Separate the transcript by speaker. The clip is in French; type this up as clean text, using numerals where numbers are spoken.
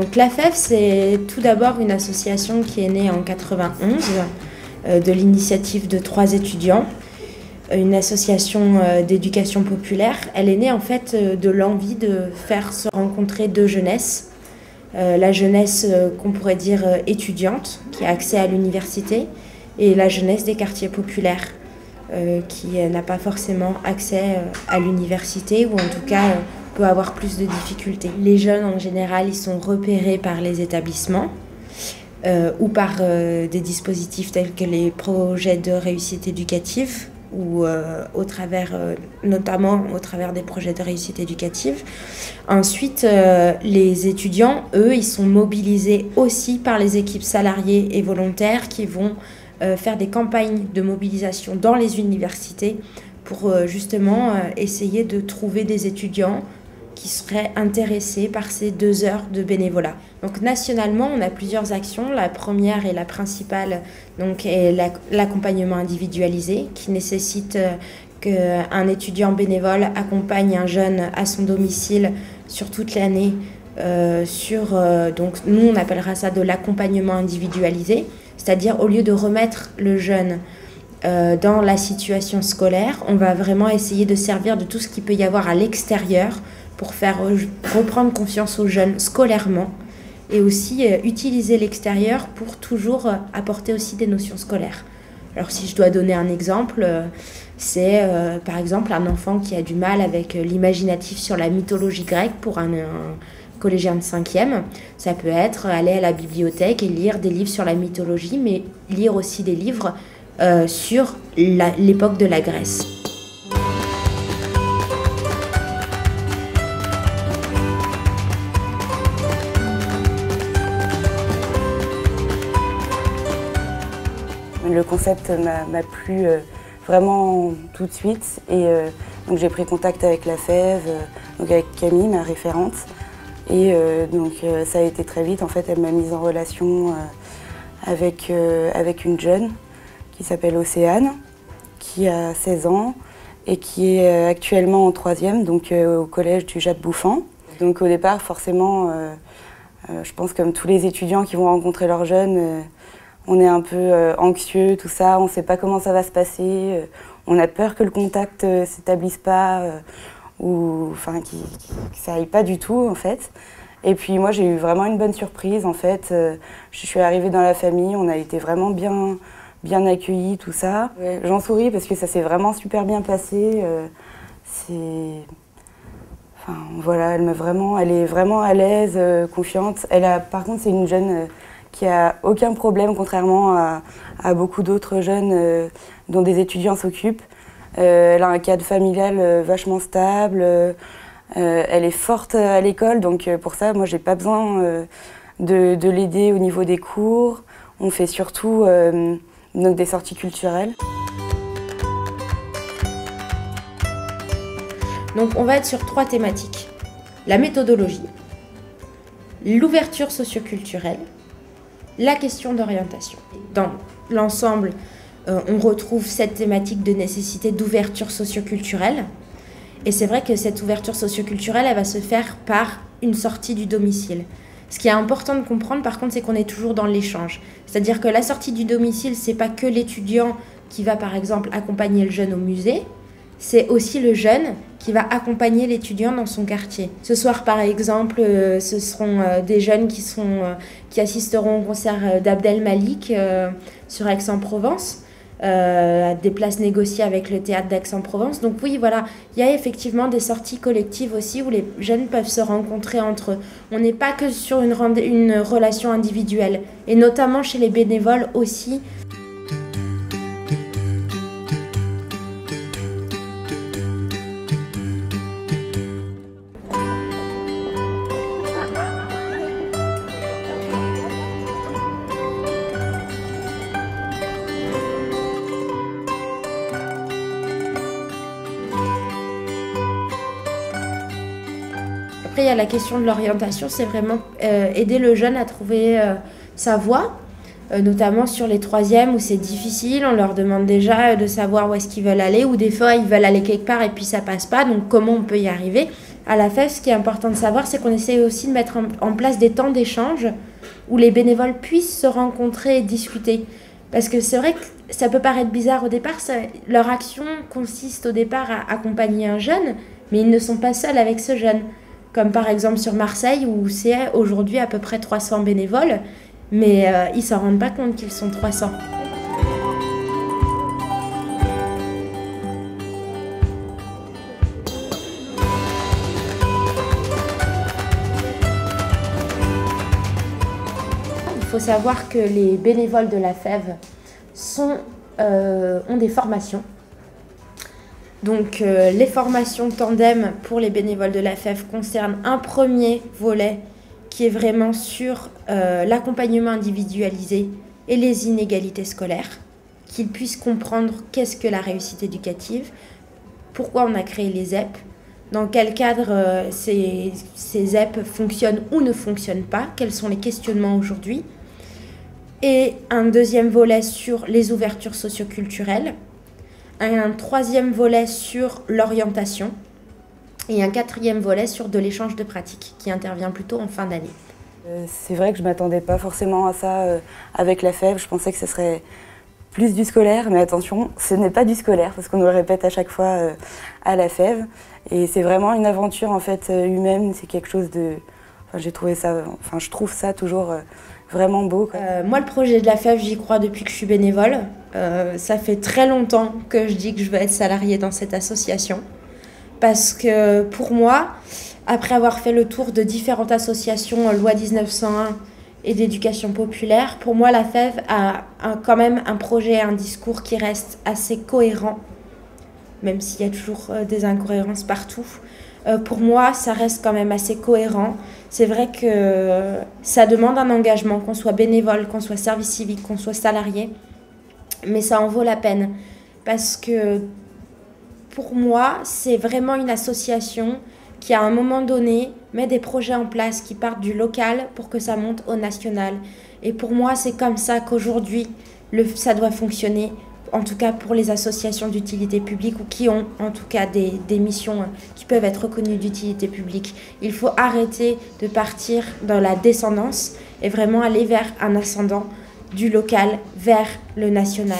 Speaker 1: Donc l'AFEV, c'est tout d'abord une association qui est née en 91 de l'initiative de 3 étudiants, une association d'éducation populaire. Elle est née en fait de l'envie de faire se rencontrer 2 jeunesses. La jeunesse qu'on pourrait dire étudiante, qui a accès à l'université, et la jeunesse des quartiers populaires, qui n'a pas forcément accès à l'université, ou en tout cas peut avoir plus de difficultés. Les jeunes en général, ils sont repérés par les établissements ou par des dispositifs tels que les projets de réussite éducative, ou notamment au travers des projets de réussite éducative. Ensuite, les étudiants, eux, ils sont mobilisés aussi par les équipes salariées et volontaires qui vont faire des campagnes de mobilisation dans les universités pour justement essayer de trouver des étudiants qui seraient intéressés par ces 2 heures de bénévolat. Donc nationalement, on a plusieurs actions. La première et la principale donc, est l'accompagnement individualisé, qui nécessite qu'un étudiant bénévole accompagne un jeune à son domicile sur toute l'année. Donc nous, on appellera ça de l'accompagnement individualisé, c'est-à-dire au lieu de remettre le jeune dans la situation scolaire, on va vraiment essayer de servir de tout ce qu'il peut y avoir à l'extérieur pour faire reprendre confiance aux jeunes scolairement, et aussi utiliser l'extérieur pour toujours apporter aussi des notions scolaires. Alors si je dois donner un exemple, c'est par exemple un enfant qui a du mal avec l'imaginatif sur la mythologie grecque pour un collégien de 5e. Ça peut être aller à la bibliothèque et lire des livres sur la mythologie, mais lire aussi des livres sur l'époque de la Grèce.
Speaker 2: Le concept m'a plu vraiment tout de suite, et donc j'ai pris contact avec l'AFEV, donc avec Camille, ma référente, et donc ça a été très vite. En fait, elle m'a mise en relation avec une jeune qui s'appelle Océane, qui a 16 ans et qui est actuellement en 3e, donc au collège du Jacques Bouffant. Donc au départ, forcément, je pense comme tous les étudiants qui vont rencontrer leurs jeunes, on est un peu anxieux, tout ça, on ne sait pas comment ça va se passer, on a peur que le contact ne s'établisse pas, ou enfin, que ça aille pas du tout en fait. Et puis moi j'ai eu vraiment une bonne surprise en fait. Je suis arrivée dans la famille, on a été vraiment bien accueillis, tout ça. Ouais, j'en souris parce que ça s'est vraiment super bien passé. Enfin voilà, elle est vraiment à l'aise, confiante. Par contre c'est une jeune qui a aucun problème, contrairement à beaucoup d'autres jeunes dont des étudiants s'occupent. Elle a un cadre familial vachement stable, elle est forte à l'école, donc pour ça, moi, j'ai pas besoin de l'aider au niveau des cours. On fait surtout donc des sorties culturelles.
Speaker 1: Donc on va être sur 3 thématiques. La méthodologie, l'ouverture socioculturelle, la question d'orientation. Dans l'ensemble, on retrouve cette thématique de nécessité d'ouverture socioculturelle. Et c'est vrai que cette ouverture socioculturelle, elle va se faire par une sortie du domicile. Ce qui est important de comprendre, par contre, c'est qu'on est toujours dans l'échange. C'est-à-dire que la sortie du domicile, c'est pas que l'étudiant qui va, par exemple, accompagner le jeune au musée, c'est aussi le jeune qui va accompagner l'étudiant dans son quartier. Ce soir, par exemple, ce seront des jeunes qui assisteront au concert d'Abdel Malik sur Aix-en-Provence, des places négociées avec le théâtre d'Aix-en-Provence. Donc oui, voilà, il y a effectivement des sorties collectives aussi où les jeunes peuvent se rencontrer entre eux. On n'est pas que sur une relation individuelle, et notamment chez les bénévoles aussi. Après, il y a la question de l'orientation, c'est vraiment aider le jeune à trouver sa voie, notamment sur les 3e où c'est difficile. On leur demande déjà de savoir où est-ce qu'ils veulent aller, ou des fois ils veulent aller quelque part et puis ça passe pas, donc comment on peut y arriver. À la FEV, ce qui est important de savoir, c'est qu'on essaie aussi de mettre en place des temps d'échange où les bénévoles puissent se rencontrer et discuter. Parce que c'est vrai que ça peut paraître bizarre au départ, leur action consiste au départ à accompagner un jeune, mais ils ne sont pas seuls avec ce jeune. Comme par exemple sur Marseille, où c'est aujourd'hui à peu près 300 bénévoles, mais ils ne s'en rendent pas compte qu'ils sont 300. Il faut savoir que les bénévoles de la FEV ont des formations. Donc les formations tandem pour les bénévoles de la FEV concernent un premier volet qui est vraiment sur l'accompagnement individualisé et les inégalités scolaires, qu'ils puissent comprendre qu'est-ce que la réussite éducative, pourquoi on a créé les ZEP, dans quel cadre ces ZEP fonctionnent ou ne fonctionnent pas, quels sont les questionnements aujourd'hui. Et un deuxième volet sur les ouvertures socioculturelles, un troisième volet sur l'orientation et un quatrième volet sur de l'échange de pratiques qui intervient plutôt en fin d'année.
Speaker 2: C'est vrai que je ne m'attendais pas forcément à ça avec la FEV. Je pensais que ce serait plus du scolaire, mais attention, ce n'est pas du scolaire parce qu'on nous le répète à chaque fois à la FEV. Et c'est vraiment une aventure en fait humaine, c'est quelque chose de... je trouve ça toujours vraiment beau, quoi.
Speaker 1: Moi, le projet de la FEV, j'y crois depuis que je suis bénévole. Ça fait très longtemps que je dis que je veux être salariée dans cette association. Parce que pour moi, après avoir fait le tour de différentes associations, loi 1901 et d'éducation populaire, pour moi, la FEV a quand même un projet, un discours qui reste assez cohérent, même s'il y a toujours des incohérences partout. Pour moi, ça reste quand même assez cohérent. C'est vrai que ça demande un engagement, qu'on soit bénévole, qu'on soit service civique, qu'on soit salarié, mais ça en vaut la peine. Parce que pour moi, c'est vraiment une association qui, à un moment donné, met des projets en place qui partent du local pour que ça monte au national. Et pour moi, c'est comme ça qu'aujourd'hui, ça doit fonctionner. En tout cas pour les associations d'utilité publique ou qui ont en tout cas des missions qui peuvent être reconnues d'utilité publique. Il faut arrêter de partir dans la descendance et vraiment aller vers un ascendant du local vers le national.